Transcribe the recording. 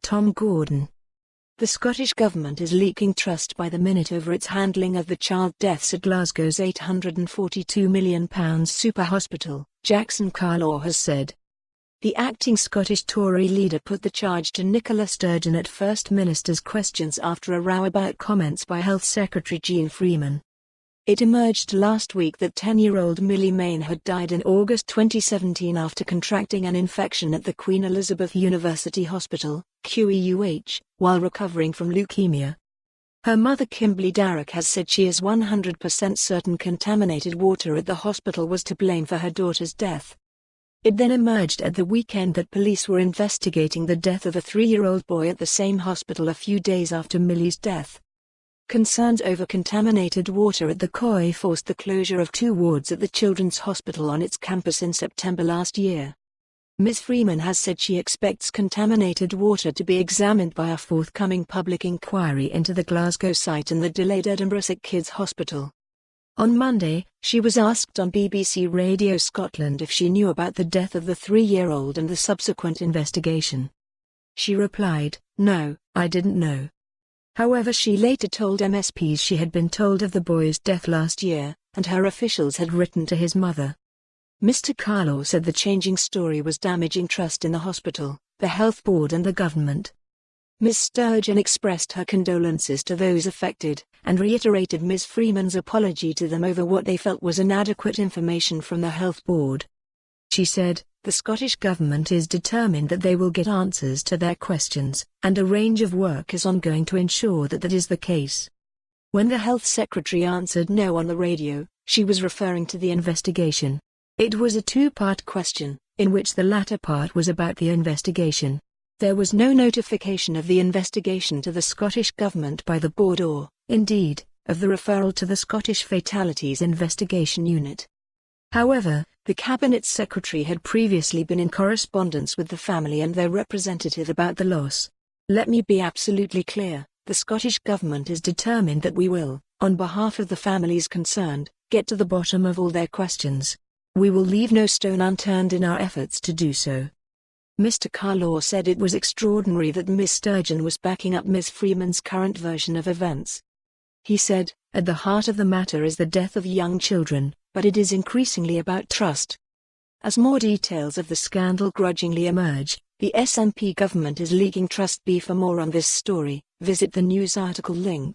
Tom Gordon. The Scottish Government is leaking trust by the minute over its handling of the child deaths at Glasgow's £842 million super hospital, Jackson Carlaw has said. The acting Scottish Tory leader put the charge to Nicola Sturgeon at First Minister's questions after a row about comments by Health Secretary Jeane Freeman. It emerged last week that 10-year-old Millie Mayne had died in August 2017 after contracting an infection at the Queen Elizabeth University Hospital, QEUH, while recovering from leukaemia. Her mother Kimberly Darroch has said she is 100% certain contaminated water at the hospital was to blame for her daughter's death. It then emerged at the weekend that police were investigating the death of a 3-year-old boy at the same hospital a few days after Millie's death. Concerns over contaminated water at the QEUH forced the closure of 2 wards at the Children's Hospital on its campus in September last year. Ms. Freeman has said she expects contaminated water to be examined by a forthcoming public inquiry into the Glasgow site and the delayed Edinburgh Sick Kids Hospital. On Monday, she was asked on BBC Radio Scotland if she knew about the death of the 3-year-old and the subsequent investigation. She replied, "No, I didn't know." However, she later told MSPs she had been told of the boy's death last year, and her officials had written to his mother. Mr. Carlaw said the changing story was damaging trust in the hospital, the health board and the government. Ms. Sturgeon expressed her condolences to those affected, and reiterated Ms. Freeman's apology to them over what they felt was inadequate information from the health board. She said, "The Scottish Government is determined that they will get answers to their questions, and a range of work is ongoing to ensure that that is the case." When the Health Secretary answered no on the radio, she was referring to the investigation. It was a 2-part question, in which the latter part was about the investigation. There was no notification of the investigation to the Scottish Government by the board or, indeed, of the referral to the Scottish Fatalities Investigation Unit. However, the Cabinet Secretary had previously been in correspondence with the family and their representative about the loss. "Let me be absolutely clear, the Scottish Government is determined that we will, on behalf of the families concerned, get to the bottom of all their questions. We will leave no stone unturned in our efforts to do so." Mr. Carlaw said it was extraordinary that Ms. Sturgeon was backing up Ms. Freeman's current version of events. He said, "At the heart of the matter is the death of young children, but it is increasingly about trust." As more details of the scandal grudgingly emerge, the SNP government is leaking trust. For more on this story, visit the news article link.